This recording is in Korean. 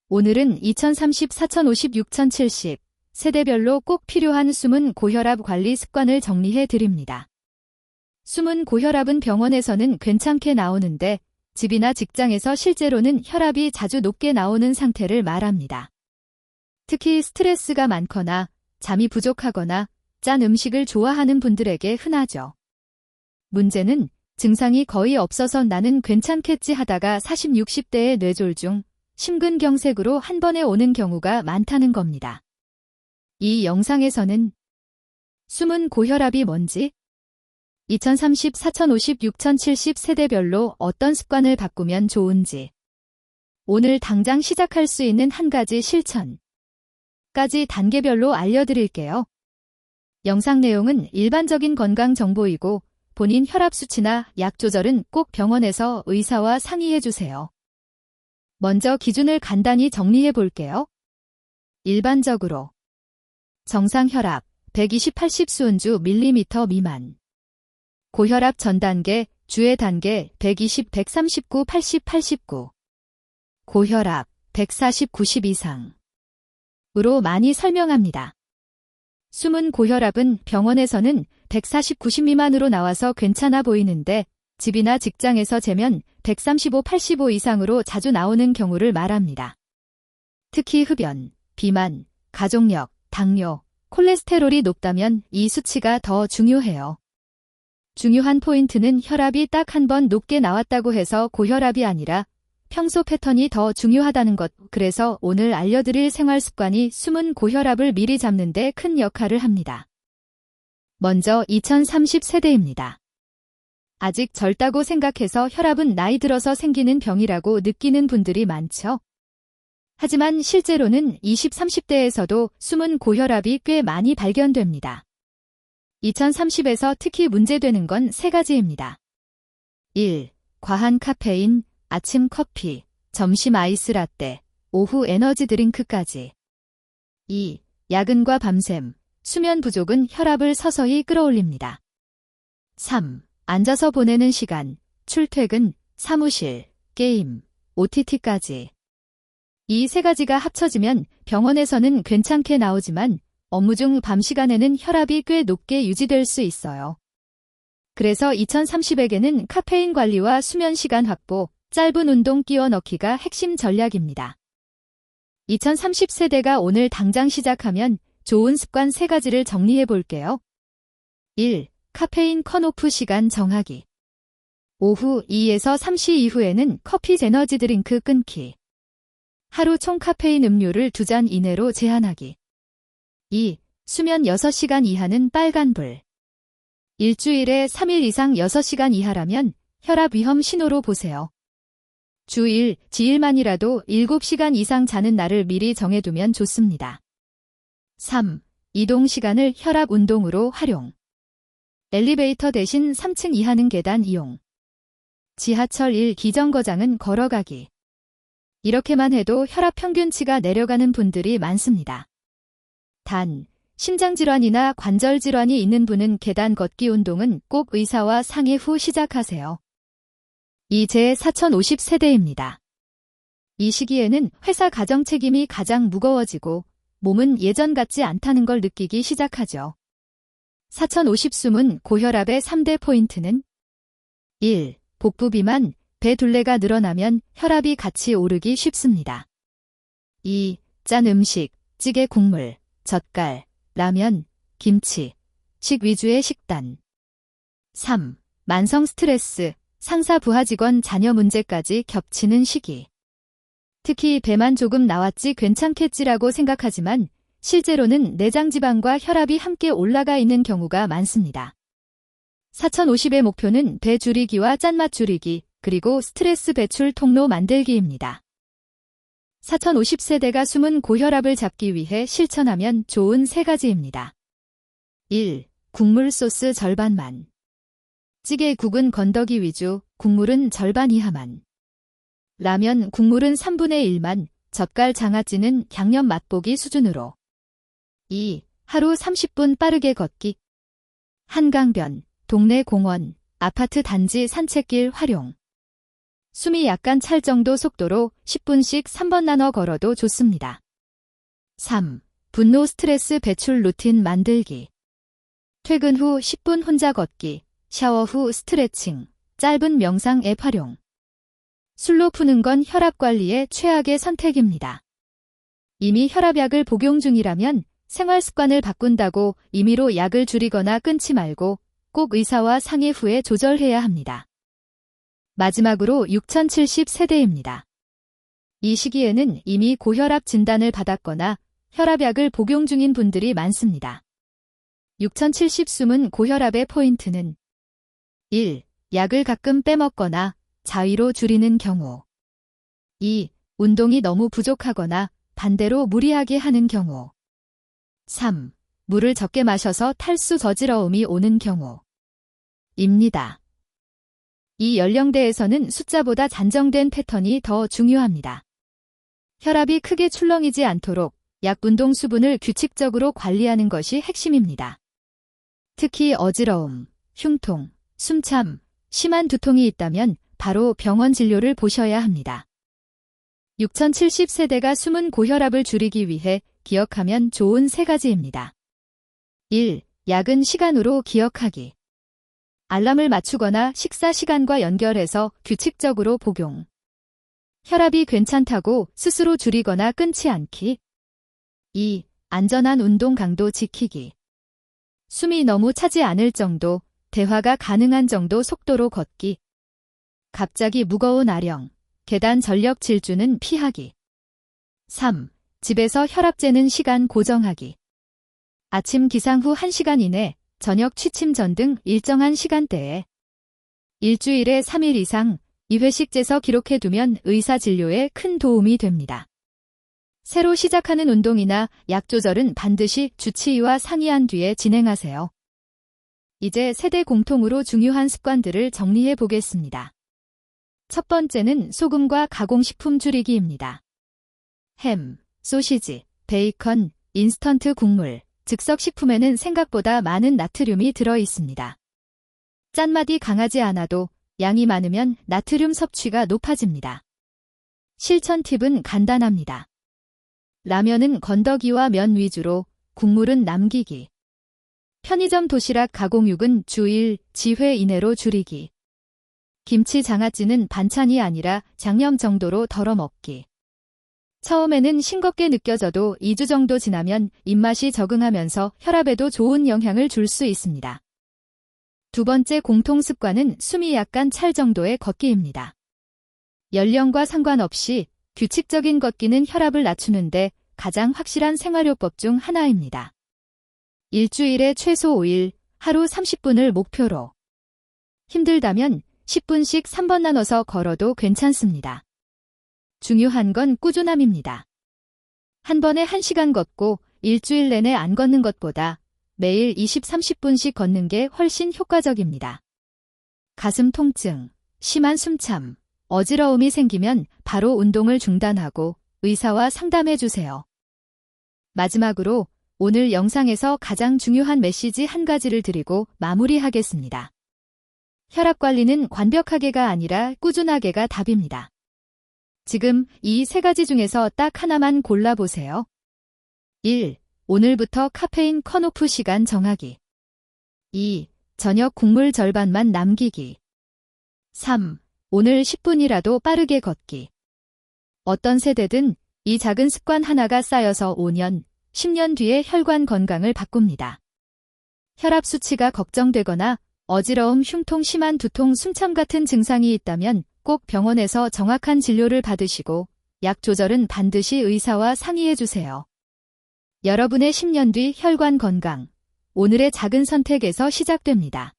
오늘은 2030, 4050, 6070 세대별로 꼭 필요한 숨은 고혈압 관리 습관을 정리해 드립니다. 숨은 고혈압은 병원에서는 괜찮게 나오는데 집이나 직장에서 실제로는 혈압이 자주 높게 나오는 상태를 말합니다. 특히 스트레스가 많거나 잠이 부족하거나 짠 음식을 좋아하는 분들에게 흔하죠. 문제는 증상이 거의 없어서 나는 괜찮겠지 하다가 40, 60대의 뇌졸중, 심근경색으로 한 번에 오는 경우가 많다는 겁니다. 이 영상에서는 숨은 고혈압이 뭔지, 2030, 4050, 6070 세대별로 어떤 습관을 바꾸면 좋은지, 오늘 당장 시작할 수 있는 한 가지 실천까지 단계별로 알려드릴게요. 영상 내용은 일반적인 건강 정보이고 본인 혈압 수치나 약 조절은 꼭 병원에서 의사와 상의해주세요. 먼저 기준을 간단히 정리해 볼게요. 일반적으로 정상 혈압 120/80 수은주 밀리미터 미만, 고혈압 전 단계, 주의 단계 120, 139, 80, 89, 고혈압 140, 90 이상으로 많이 설명합니다. 숨은 고혈압은 병원에서는 140, 90 미만으로 나와서 괜찮아 보이는데 집이나 직장에서 재면 135, 85 이상으로 자주 나오는 경우를 말합니다. 특히 흡연, 비만, 가족력, 당뇨, 콜레스테롤이 높다면 이 수치가 더 중요해요. 중요한 포인트는 혈압이 딱 한 번 높게 나왔다고 해서 고혈압이 아니라 평소 패턴이 더 중요하다는 것. 그래서 오늘 알려드릴 생활습관이 숨은 고혈압을 미리 잡는 데 큰 역할을 합니다. 먼저 2030 세대입니다. 아직 젊다고 생각해서 혈압은 나이 들어서 생기는 병이라고 느끼는 분들이 많죠. 하지만 실제로는 20, 30대에서도 숨은 고혈압이 꽤 많이 발견됩니다. 2030에서 특히 문제되는 건 세 가지입니다. 1. 과한 카페인, 아침 커피, 점심 아이스 라떼, 오후 에너지 드링크까지. 2. 야근과 밤샘, 수면 부족은 혈압을 서서히 끌어올립니다. 3. 앉아서 보내는 시간, 출퇴근, 사무실, 게임, OTT까지. 이 세 가지가 합쳐지면 병원에서는 괜찮게 나오지만 업무 중 밤 시간에는 혈압이 꽤 높게 유지될 수 있어요. 그래서 2030에게는 카페인 관리와 수면 시간 확보, 짧은 운동 끼워 넣기가 핵심 전략입니다. 2030 세대가 오늘 당장 시작하면 좋은 습관 세 가지를 정리해 볼게요. 1. 카페인 컷오프 시간 정하기. 오후 2에서 3시 이후에는 커피 에너지 드링크 끊기. 하루 총 카페인 음료를 2잔 이내로 제한하기. 2. 수면 6시간 이하는 빨간불. 일주일에 3일 이상 6시간 이하라면 혈압 위험 신호로 보세요. 주 1, 지일만이라도 7시간 이상 자는 날을 미리 정해두면 좋습니다. 3. 이동 시간을 혈압 운동으로 활용. 엘리베이터 대신 3층 이하는 계단 이용. 지하철 1 기정거장은 걸어가기. 이렇게만 해도 혈압 평균치가 내려가는 분들이 많습니다. 단, 심장질환이나 관절질환이 있는 분은 계단 걷기 운동은 꼭 의사와 상의 후 시작하세요. 이제 4050 세대입니다. 이 시기에는 회사 가정 책임이 가장 무거워지고 몸은 예전 같지 않다는 걸 느끼기 시작하죠. 4050 숨은 고혈압의 3대 포인트는 1. 복부 비만, 배 둘레가 늘어나면 혈압이 같이 오르기 쉽습니다. 2. 짠 음식, 찌개 국물, 젓갈, 라면, 김치, 식 위주의 식단. 3. 만성 스트레스, 상사 부하 직원 자녀 문제까지 겹치는 시기. 특히 배만 조금 나왔지 괜찮겠지라고 생각하지만 실제로는 내장 지방과 혈압이 함께 올라가 있는 경우가 많습니다. 4050의 목표는 배 줄이기와 짠맛 줄이기, 그리고 스트레스 배출 통로 만들기입니다. 4050 세대가 숨은 고혈압을 잡기 위해 실천하면 좋은 세 가지입니다. 1. 국물 소스 절반만. 찌개 국은 건더기 위주, 국물은 절반 이하만. 라면 국물은 3분의 1만, 젓갈 장아찌는 양념 맛보기 수준으로. 2. 하루 30분 빠르게 걷기. 한강변, 동네 공원, 아파트 단지 산책길 활용. 숨이 약간 찰 정도 속도로 10분씩 3번 나눠 걸어도 좋습니다. 3. 분노 스트레스 배출 루틴 만들기. 퇴근 후 10분 혼자 걷기, 샤워 후 스트레칭, 짧은 명상 앱 활용. 술로 푸는 건 혈압 관리의 최악의 선택입니다. 이미 혈압약을 복용 중이라면 생활 습관을 바꾼다고 임의로 약을 줄이거나 끊지 말고 꼭 의사와 상의 후에 조절해야 합니다. 마지막으로 6070세대입니다. 이 시기에는 이미 고혈압 진단을 받았거나 혈압약을 복용 중인 분들이 많습니다. 6070 숨은 고혈압의 포인트는 1. 약을 가끔 빼먹거나 자위로 줄이는 경우. 2. 운동이 너무 부족하거나 반대로 무리하게 하는 경우. 3. 물을 적게 마셔서 탈수 저지러움이 오는 경우. 입니다. 이 연령대에서는 숫자보다 잔정된 패턴이 더 중요합니다. 혈압이 크게 출렁이지 않도록 약 운동 수분을 규칙적으로 관리하는 것이 핵심입니다. 특히 어지러움, 흉통, 숨참, 심한 두통이 있다면 바로 병원 진료를 보셔야 합니다. 6070세대가 숨은 고혈압을 줄이기 위해 기억하면 좋은 3가지입니다. 1. 약은 시간으로 기억하기. 알람을 맞추거나 식사 시간과 연결해서 규칙적으로 복용. 혈압이 괜찮다고 스스로 줄이거나 끊지 않기. 2. 안전한 운동 강도 지키기. 숨이 너무 차지 않을 정도, 대화가 가능한 정도 속도로 걷기. 갑자기 무거운 아령, 계단 전력 질주는 피하기. 3. 집에서 혈압 재는 시간 고정하기. 아침 기상 후 1시간 이내, 저녁 취침 전 등 일정한 시간대에 일주일에 3일 이상 2회씩 재서 기록해두면 의사 진료에 큰 도움이 됩니다. 새로 시작하는 운동이나 약 조절은 반드시 주치의와 상의한 뒤에 진행하세요. 이제 세대 공통으로 중요한 습관들을 정리해 보겠습니다. 첫 번째는 소금과 가공식품 줄이기입니다. 햄, 소시지, 베이컨, 인스턴트 국물, 즉석식품에는 생각보다 많은 나트륨이 들어 있습니다. 짠맛이 강하지 않아도 양이 많으면 나트륨 섭취가 높아집니다. 실천 팁은 간단합니다. 라면은 건더기와 면 위주로, 국물은 남기기. 편의점 도시락 가공육은 주 1, 지회 이내로 줄이기. 김치 장아찌는 반찬이 아니라 장염 정도로 덜어 먹기. 처음에는 싱겁게 느껴져도 2주 정도 지나면 입맛이 적응하면서 혈압에도 좋은 영향을 줄 수 있습니다. 두 번째 공통 습관은 숨이 약간 찰 정도의 걷기입니다. 연령과 상관없이 규칙적인 걷기는 혈압을 낮추는데 가장 확실한 생활요법 중 하나입니다. 일주일에 최소 5일, 하루 30분을 목표로. 힘들다면 10분씩 3번 나눠서 걸어도 괜찮습니다. 중요한 건 꾸준함입니다. 한 번에 1시간 걷고 일주일 내내 안 걷는 것보다 매일 20-30분씩 걷는 게 훨씬 효과적입니다. 가슴 통증, 심한 숨참, 어지러움이 생기면 바로 운동을 중단하고 의사와 상담해 주세요. 마지막으로 오늘 영상에서 가장 중요한 메시지 한 가지를 드리고 마무리하겠습니다. 혈압 관리는 완벽하게가 아니라 꾸준하게가 답입니다. 지금 이 3가지 중에서 딱 하나만 골라보세요. 1. 오늘부터 카페인 컷오프 시간 정하기. 2. 저녁 국물 절반만 남기기. 3. 오늘 10분이라도 빠르게 걷기. 어떤 세대든 이 작은 습관 하나가 쌓여서 5년, 10년 뒤에 혈관 건강을 바꿉니다. 혈압 수치가 걱정되거나 어지러움, 흉통, 심한 두통, 숨참 같은 증상이 있다면 꼭 병원에서 정확한 진료를 받으시고 약 조절은 반드시 의사와 상의해 주세요. 여러분의 10년 뒤 혈관 건강, 오늘의 작은 선택에서 시작됩니다.